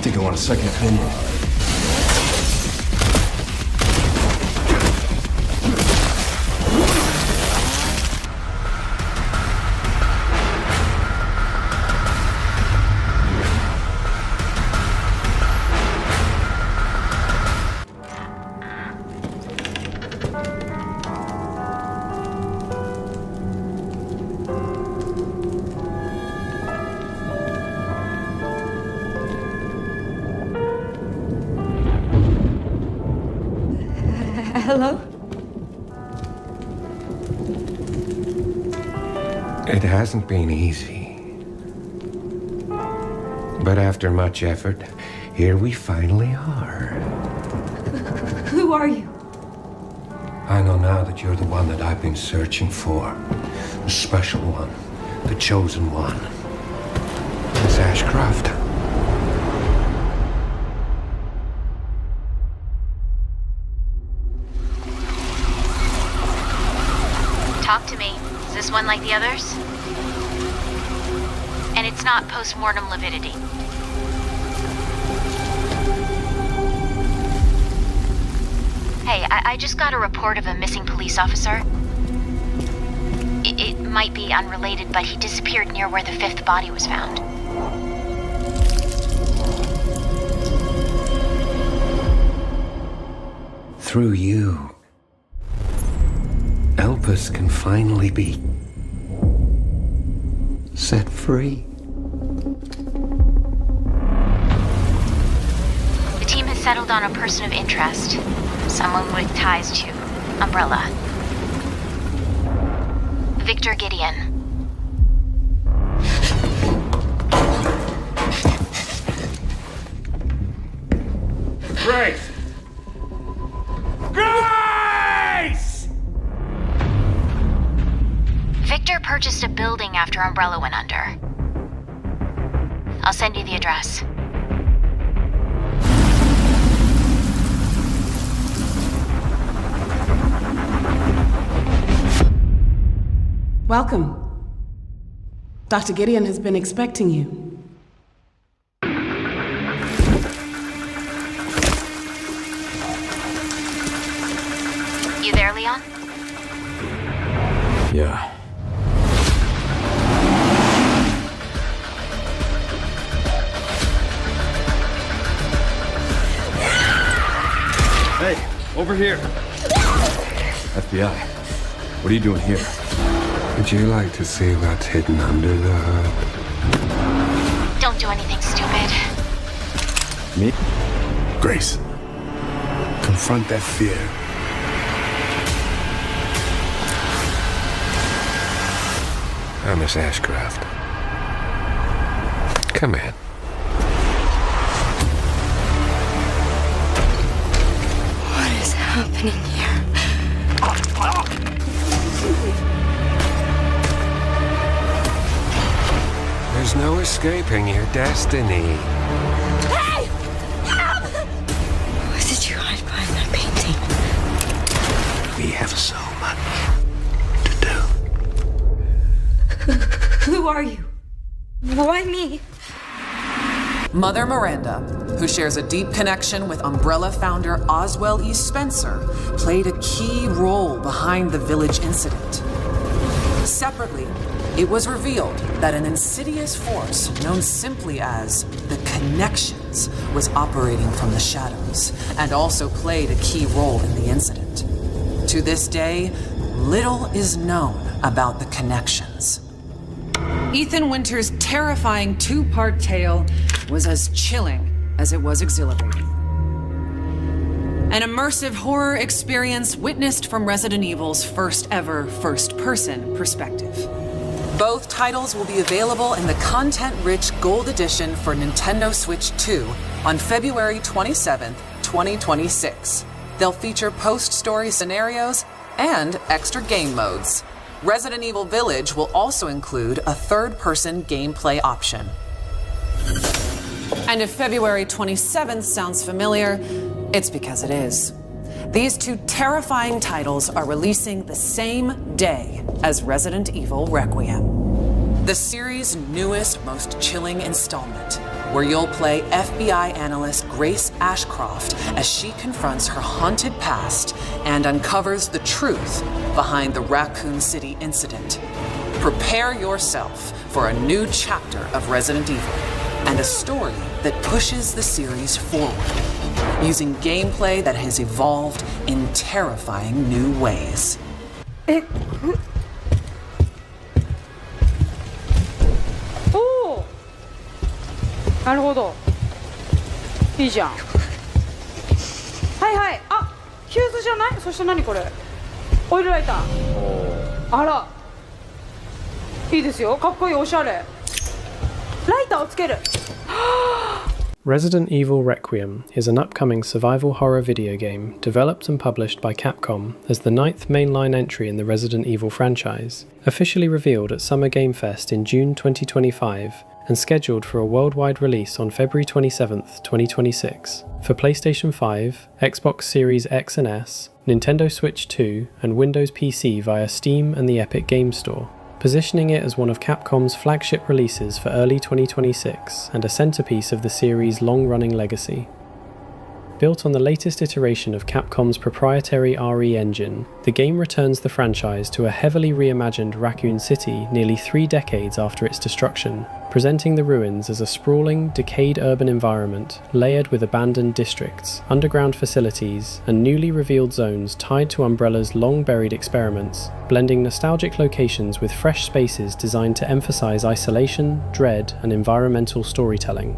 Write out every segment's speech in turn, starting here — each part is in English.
Think I want a second opinion? Hello? It hasn't been easy. But after much effort, here we finally are. Who are you? I know now that you're the one that I've been searching for. The special one. The chosen one. Miss Ashcroft. Talk to me. Is this one like the others? And it's not post-mortem lividity. Hey, I just got a report of a missing police officer. It might be unrelated, but he disappeared near where the fifth body was found. Through you, Elpis can finally be set free. The team has settled on a person of interest. Someone with ties to Umbrella. Victor Gideon. Grace! Grace! Victor purchased a building after Umbrella went under. I'll send you the address. Welcome. Dr. Gideon has been expecting you. You there, Leon? Yeah. Hey, over here. FBI. What are you doing here? Would you like to see what's hidden under the hood? Don't do anything stupid. Me? Grace. Confront that fear. Oh, Miss Ashcroft. Come in. What is happening here? There's no escaping your destiny. Hey! Help! What did you hide behind that painting? We have so much to do. Who are you? Why me? Mother Miranda, who shares a deep connection with Umbrella founder Oswell E. Spencer, played a key role behind the village incident. Separately, it was revealed that an insidious force known simply as the Connections was operating from the shadows and also played a key role in the incident. To this day, little is known about the Connections. Ethan Winter's terrifying two-part tale was as chilling as it was exhilarating. An immersive horror experience witnessed from Resident Evil's first ever first-person perspective. Both titles will be available in the content-rich Gold Edition for Nintendo Switch 2 on February 27th, 2026. They'll feature post-story scenarios and extra game modes. Resident Evil Village will also include a third-person gameplay option. And if February 27th sounds familiar, it's because it is. These two terrifying titles are releasing the same day as Resident Evil Requiem. the series' newest, most chilling installment, where you'll play FBI analyst Grace Ashcroft as she confronts her haunted past and uncovers the truth behind the Raccoon City incident. Prepare yourself for a new chapter of Resident Evil and a story that pushes the series forward, using gameplay that has evolved in terrifying new ways. なるほど。いいじゃん。はいはい。あ、ヒューズじゃない？そして何これ？オイルライター。あら。いいですよ。かっこいい、おしゃれ。ライターをつける。Resident Evil Requiem is an upcoming survival horror video game developed and published by Capcom as the 9th mainline entry in the Resident Evil franchise, officially revealed at Summer Game Fest in June 2025 and scheduled for a worldwide release on February 27, 2026 for PlayStation 5, Xbox Series X and S, Nintendo Switch 2 and Windows PC via Steam and the Epic Games Store, positioning it as one of Capcom's flagship releases for early 2026 and a centerpiece of the series' long-running legacy. Built on the latest iteration of Capcom's proprietary RE engine, the game returns the franchise to a heavily reimagined Raccoon City nearly 3 decades after its destruction, presenting the ruins as a sprawling, decayed urban environment layered with abandoned districts, underground facilities, and newly revealed zones tied to Umbrella's long-buried experiments, blending nostalgic locations with fresh spaces designed to emphasize isolation, dread, and environmental storytelling.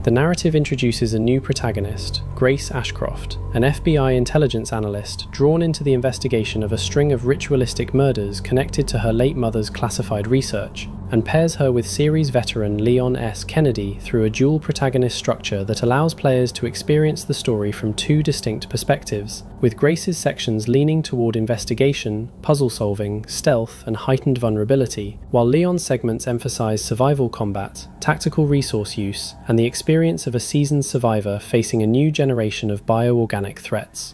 The narrative introduces a new protagonist, Grace Ashcroft, an FBI intelligence analyst drawn into the investigation of a string of ritualistic murders connected to her late mother's classified research, and pairs her with series veteran Leon S. Kennedy through a dual protagonist structure that allows players to experience the story from 2 distinct perspectives, with Grace's sections leaning toward investigation, puzzle solving, stealth, and heightened vulnerability, while Leon's segments emphasize survival combat, tactical resource use, and the experience of a seasoned survivor facing a new generation of bioorganic threats.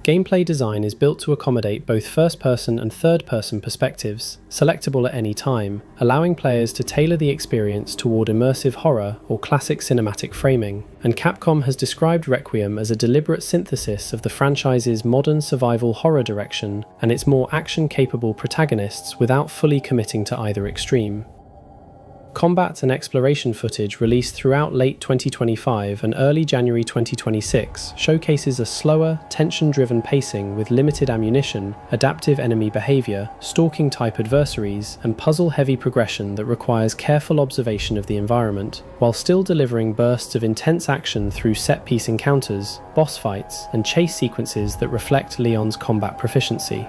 Gameplay design is built to accommodate both first-person and third-person perspectives, selectable at any time, allowing players to tailor the experience toward immersive horror or classic cinematic framing, and Capcom has described Requiem as a deliberate synthesis of the franchise's modern survival horror direction and its more action-capable protagonists without fully committing to either extreme. Combat and exploration footage released throughout late 2025 and early January 2026 showcases a slower, tension-driven pacing with limited ammunition, adaptive enemy behavior, stalking-type adversaries, and puzzle-heavy progression that requires careful observation of the environment, while still delivering bursts of intense action through set-piece encounters, boss fights, and chase sequences that reflect Leon's combat proficiency.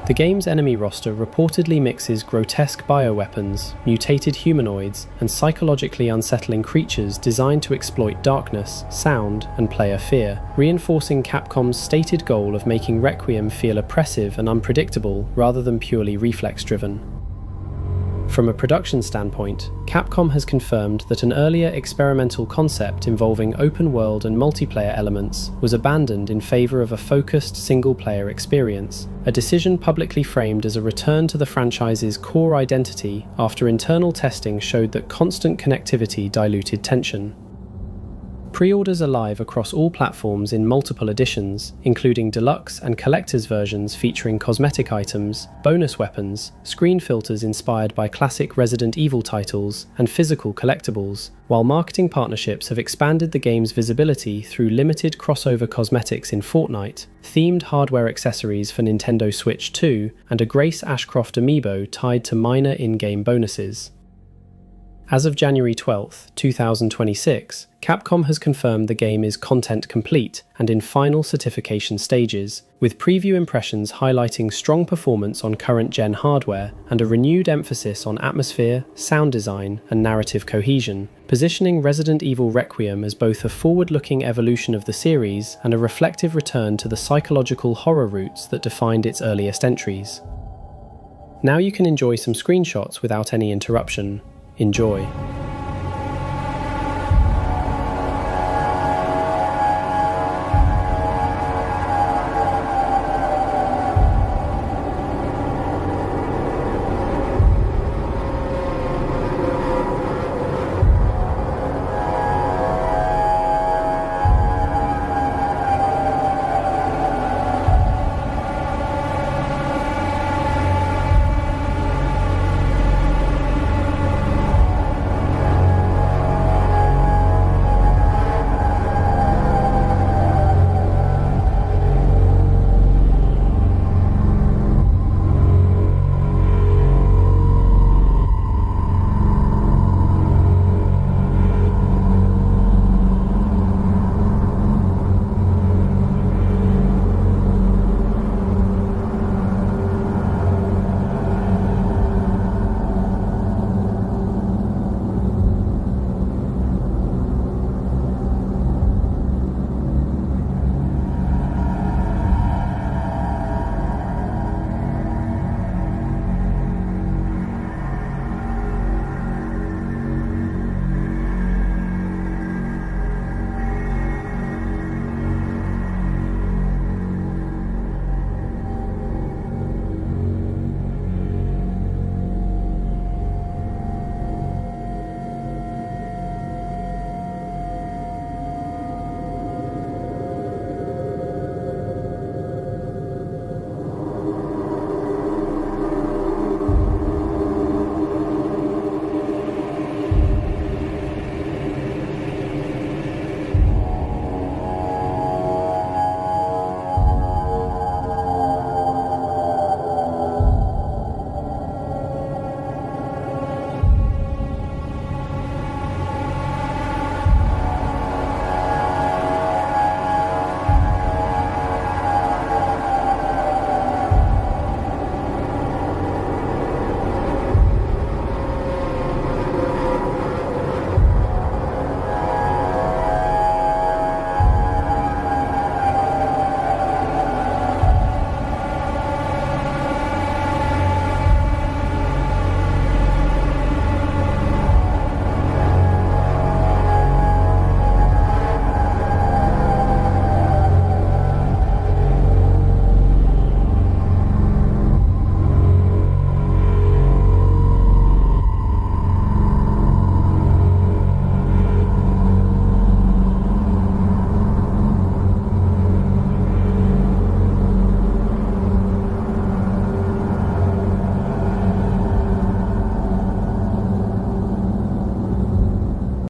The game's enemy roster reportedly mixes grotesque bioweapons, mutated humanoids, and psychologically unsettling creatures designed to exploit darkness, sound, and player fear, reinforcing Capcom's stated goal of making Requiem feel oppressive and unpredictable rather than purely reflex-driven. From a production standpoint, Capcom has confirmed that an earlier experimental concept involving open-world and multiplayer elements was abandoned in favour of a focused single-player experience, a decision publicly framed as a return to the franchise's core identity after internal testing showed that constant connectivity diluted tension. Pre-orders are live across all platforms in multiple editions, including deluxe and collector's versions featuring cosmetic items, bonus weapons, screen filters inspired by classic Resident Evil titles, and physical collectibles, while marketing partnerships have expanded the game's visibility through limited crossover cosmetics in Fortnite, themed hardware accessories for Nintendo Switch 2, and a Grace Ashcroft amiibo tied to minor in-game bonuses. As of January 12, 2026, Capcom has confirmed the game is content complete and in final certification stages, with preview impressions highlighting strong performance on current-gen hardware and a renewed emphasis on atmosphere, sound design, and narrative cohesion, positioning Resident Evil Requiem as both a forward-looking evolution of the series and a reflective return to the psychological horror roots that defined its earliest entries. Now you can enjoy some screenshots without any interruption. Enjoy.